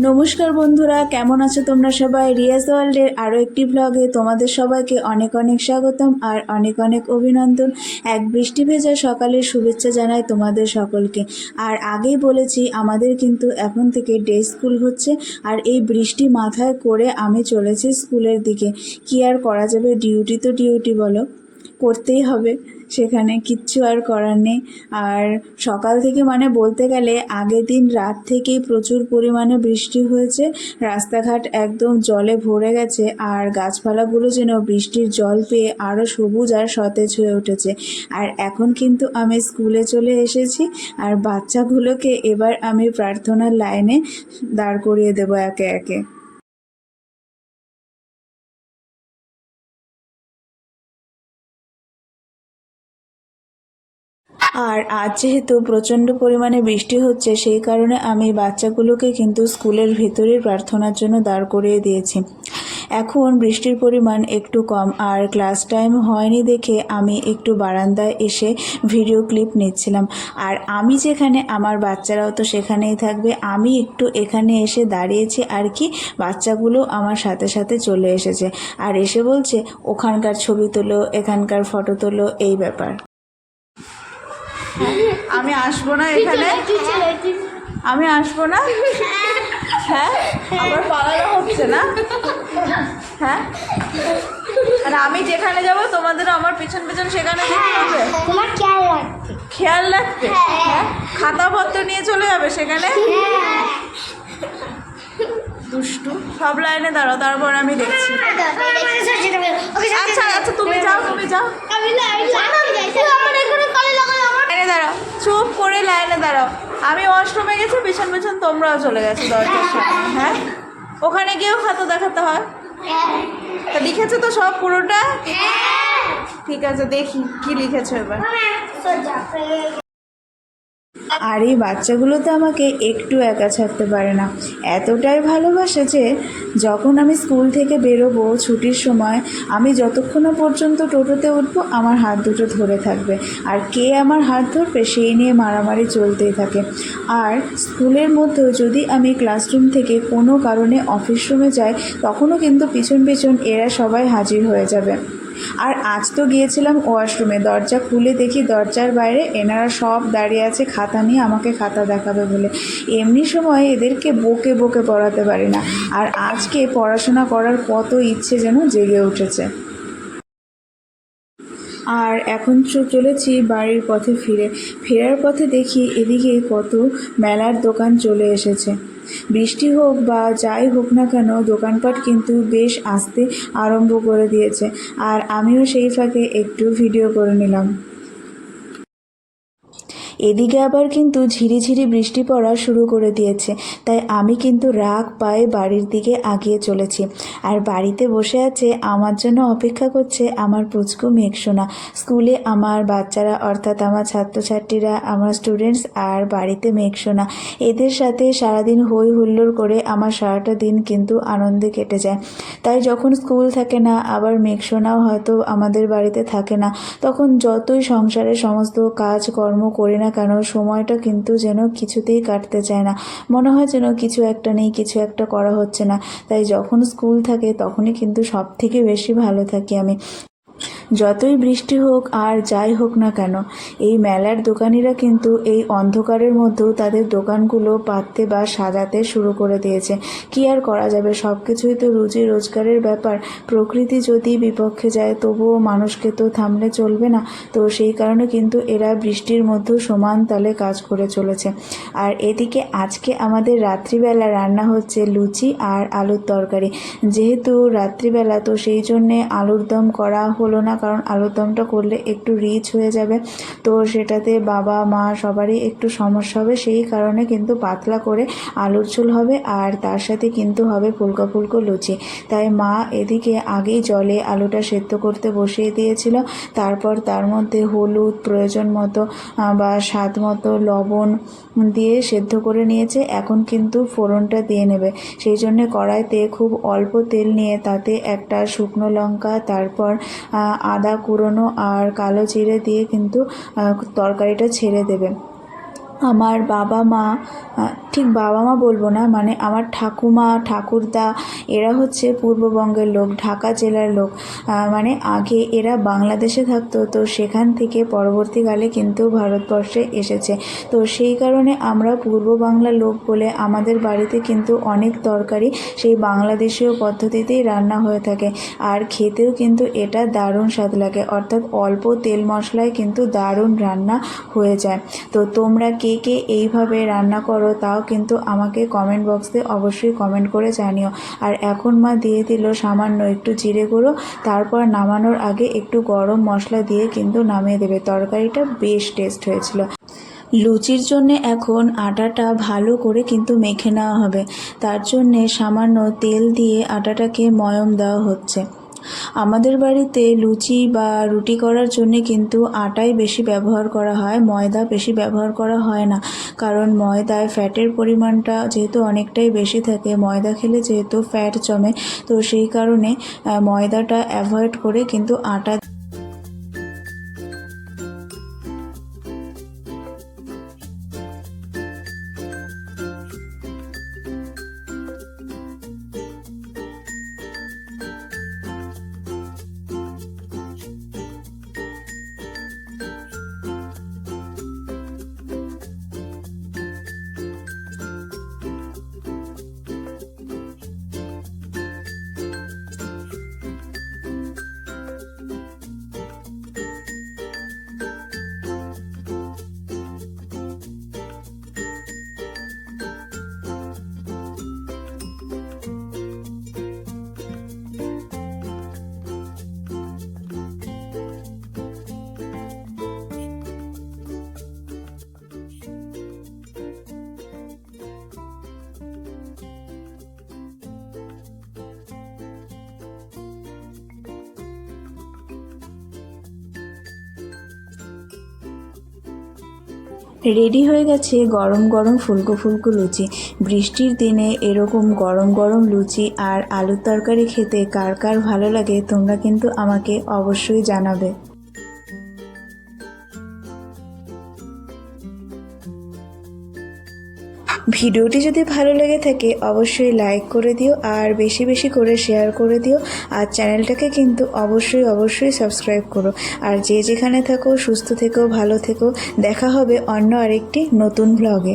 নমস্কার বন্ধুরা, কেমন আছো তোমরা সবাই? রিয়াজ ওয়ার্ল্ডের আরও একটি ব্লগে তোমাদের সবাইকে অনেক অনেক স্বাগতম আর অনেক অনেক অভিনন্দন। এক বৃষ্টি ভেজা সকালের শুভেচ্ছা জানাই তোমাদের সকলকে। আর আগেই বলেছি আমাদের কিন্তু এখন থেকে ডে স্কুল হচ্ছে, আর এই বৃষ্টি মাথায় করে আমি চলেছি স্কুলের দিকে। কি আর করা যাবে, ডিউটি তো ডিউটি, বলো, করতেই হবে, সেখানে কিচ্ছু আর করার নেই। আর সকাল থেকে মানে বলতে গেলে আগের দিন রাত থেকেই প্রচুর পরিমাণে বৃষ্টি হয়েছে, রাস্তাঘাট একদম জলে ভরে গেছে, আর গাছপালাগুলো যেন বৃষ্টির জল পেয়ে আরও সবুজ আর সতেজ হয়ে উঠেছে। আর এখন কিন্তু আমি স্কুলে চলে এসেছি, আর বাচ্চাগুলোকে এবার আমি প্রার্থনার লাইনে দাঁড় করিয়ে দেবো একে একে। আর আজ যেহেতু প্রচণ্ড পরিমাণে বৃষ্টি হচ্ছে, সেই কারণে আমি বাচ্চাগুলোকে কিন্তু স্কুলের ভেতরেই প্রার্থনার জন্য দাঁড় করিয়ে দিয়েছি। এখন বৃষ্টির পরিমাণ একটু কম, আর ক্লাস টাইম হয়নি দেখে আমি একটু বারান্দায় এসে ভিডিও ক্লিপ নিচ্ছিলাম। আর আমি যেখানে, আমার বাচ্চারাও তো সেখানেই থাকবে, আমি একটু এখানে এসে দাঁড়িয়েছি আর কি। বাচ্চাগুলো আমার সাথে সাথে চলে এসেছে, আর এসে বলছে ওখানকার ছবি তোলো, এখানকার ফটো তোলো, এই ব্যাপার। আমি আসবো না এখানে, আমি আসবো না। হ্যাঁ, আবার পালানো হচ্ছে না। হ্যাঁ, আর আমি যেখানে যাব তোমাদেরও আমার পিছন পিছন সেখানে যেতে হবে। তোমার খেয়াল রাখবে, খেয়াল রাখবে? হ্যাঁ, খাতাপত্র নিয়ে চলে যাবে সেখানে। দুষ্টু। সব লাইনে দাঁড়াও, তারপর আমি দেখছি। আচ্ছা আচ্ছা, তুমি যাও, তুমি যাও। লাইনে দাঁড়াও, চুপ করে লাইনে দাঁড়াও। আমি ওয়াশরুমে গেছি, পিছন পিছন তোমরাও চলে গেছো দরজার সামনে। হ্যাঁ, ওখানে গিয়েও খাতা দেখাতে হয়। তা লিখেছো তো সব পুরোটা? ঠিক আছে, দেখি কি লিখেছো এবার। আর এই বাচ্চাগুলো তো আমাকে একটু একা ছাড়তে পারে না, এতটাই ভালোবাসে যে যখন আমি স্কুল থেকে বেরোবো ছুটির সময়, আমি যতক্ষণ না পর্যন্ত টোটোতে উঠবো আমার হাত দুটো ধরে থাকবে, আর কে আমার হাত ধরবে সেই নিয়ে মারামারি চলতেই থাকে। আর স্কুলের মধ্যেও যদি আমি ক্লাসরুম থেকে কোনো কারণে অফিস রুমে যাই, তখনও কিন্তু পিছন পিছন এরা সবাই হাজির হয়ে যাবে। আর আজ তো গিয়েছিলাম ওয়াশরুমে, দরজা খুলে দেখি দরজার বাইরে এনারা সব দাঁড়িয়ে আছে খাতা নিয়ে, আমাকে খাতা দেখাবে বলে। এমনি সময় এদেরকে বকে বকে পড়াতে পারি না, আর আজকে পড়াশোনা করার কত ইচ্ছে যেন জেগে উঠেছে। আর এখন চলেছি বাড়ির পথে ফেরার পথে দেখি এদিকে কত মেলার দোকান চলে এসেছে। বৃষ্টি হোক বা যাই হোক না কেন, দোকানপাট কিন্তু বেশ আসতে আরম্ভ করে দিয়েছে, আর আমিও সেই ফাঁকে একটু ভিডিও করে নিলাম। এদিকে আবার কিন্তু ঝিরিঝিরি বৃষ্টি পড়া শুরু করে দিয়েছে, তাই আমি কিন্তু রাগ পায়ে বাড়ির দিকে আগিয়ে চলেছি। আর বাড়িতে বসে আছে আমার জন্য অপেক্ষা করছে আমার পুচকু মেঘসোনা। স্কুলে আমার বাচ্চারা, অর্থাৎ আমার ছাত্রছাত্রীরা, আমার স্টুডেন্টস, আর বাড়িতে মেঘসোনা, এদের সাথে সারাদিন হই হুল্লোড় করে আমার সারাটা দিন কিন্তু আনন্দে কেটে যায়। তাই যখন স্কুল থাকে না, আবার মেঘসোনাও হয়তো আমাদের বাড়িতে থাকে না, তখন যতই সংসারের সমস্ত কাজকর্ম করি না কেন, সময়টা কিন্তু যেন কিছুতেই কাটতে চায় না, মনে হয় যেন কিছু একটা নেই, কিছু একটা করা হচ্ছে না। তাই যখন স্কুল থাকে তখনই কিন্তু সব থেকে বেশি ভালো থাকি আমি। যতই বৃষ্টি হোক আর যাই হোক না কেন, এই মেলার দোকানিরা কিন্তু এই অন্ধকারের মধ্যেও তাদের দোকানগুলো পাততে বা সাজাতে শুরু করে দিয়েছে। কি আর করা যাবে, সব কিছুই তো রুজি রোজগারের ব্যাপার। প্রকৃতি যদি বিপক্ষে যায়, তবুও মানুষকে তো থামলে চলবে না। তো সেই কারণে কিন্তু এরা বৃষ্টির মধ্যেও সমান তালে কাজ করে চলেছে। আর এদিকে আজকে আমাদের রাত্রিবেলা রান্না হচ্ছে লুচি আর আলুর তরকারি। যেহেতু রাত্রিবেলা, তো সেই জন্যে আলুর দম করা হলো না, কারণ আলুর দমটা করলে একটু রিচ হয়ে যাবে, তো সেটাতে বাবা মা সবারই একটু সমস্যা হবে। সেই কারণে কিন্তু পাতলা করে আলুর ঝোল হবে, আর তার সাথে কিন্তু হবে ফুলকো ফুলকো লুচি। তাই মা এদিকে আগেই জলে আলুটা সেদ্ধ করতে বসিয়ে দিয়েছিল, তারপর তার মধ্যে হলুদ, প্রয়োজন মতো বা স্বাদ মতো লবণ দিয়ে সেদ্ধ করে নিয়েছে। এখন কিন্তু ফোড়নটা দিয়ে নেবে, সেই জন্যে কড়াইতে খুব অল্প তেল নিয়ে তাতে একটা শুকনো লঙ্কা, তারপর আদা কুড়োনো আর কালো জিরে দিয়ে কিন্তু তরকারিটা ছেড়ে দেবে। আমার বাবা মা, ঠিক বাবা মা বলবো না, মানে আমার ঠাকুমা ঠাকুরদা এরা হচ্ছে পূর্ববঙ্গের লোক, ঢাকা জেলার লোক। মানে আগে এরা বাংলাদেশে থাকতো, তো সেখান থেকে পরবর্তীকালে কিন্তু ভারতবর্ষে এসেছে। তো সেই কারণে আমরা পূর্ব বাংলার লোক বলে আমাদের বাড়িতে কিন্তু অনেক তরকারি সেই বাংলাদেশীয় পদ্ধতিতেই রান্না হয়ে থাকে। আর খেতেও কিন্তু এটা দারুণ স্বাদ লাগে, অর্থাৎ অল্প তেল মশলায় কিন্তু দারুণ রান্না হয়ে যায়। তো তোমরা কে কে এইভাবে রান্না করো তাও কিন্তু আমাকে কমেন্ট বক্সে অবশ্যই কমেন্ট করে জানিও। আর এখন মা দিয়ে দিল সামান্য একটু জিরে গুঁড়ো, তারপর নামানোর আগে একটু গরম মশলা দিয়ে কিন্তু নামিয়ে দেবে। তরকারিটা বেশ টেস্ট হয়েছিল। লুচির জন্যে এখন আটাটা ভালো করে কিন্তু মেখে নেওয়া হবে, তার জন্যে সামান্য তেল দিয়ে আটাটাকে ময়ম দেওয়া হচ্ছে। আমাদের বাড়িতে লুচি বা রুটি করার জন্যে কিন্তু আটাই বেশি ব্যবহার করা হয়, ময়দা বেশি ব্যবহার করা হয় না। কারণ ময়দায় ফ্যাটের পরিমাণটা যেহেতু অনেকটাই বেশি থাকে, ময়দা খেলে যেহেতু ফ্যাট জমে, তো সেই কারণে ময়দাটা অ্যাভয়েড করে কিন্তু আটা। রেডি হয়ে গেছে গরম গরম ফুলকো ফুলকো লুচি। বৃষ্টির দিনে এরকম গরম গরম লুচি আর আলুর তরকারি খেতে কার কার ভালো লাগে তোমরা কিন্তু আমাকে অবশ্যই জানাবে। ভিডিওটি যদি ভালো লেগে থাকে অবশ্যই লাইক করে দিও, আর বেশি বেশি করে শেয়ার করে দিও। আর চ্যানেলটাকে কিন্তু অবশ্যই অবশ্যই সাবস্ক্রাইব করো। আর যে যেখানে থাকো সুস্থ থেকো, ভালো থেকো। দেখা হবে অন্য আরেকটি নতুন ব্লগে।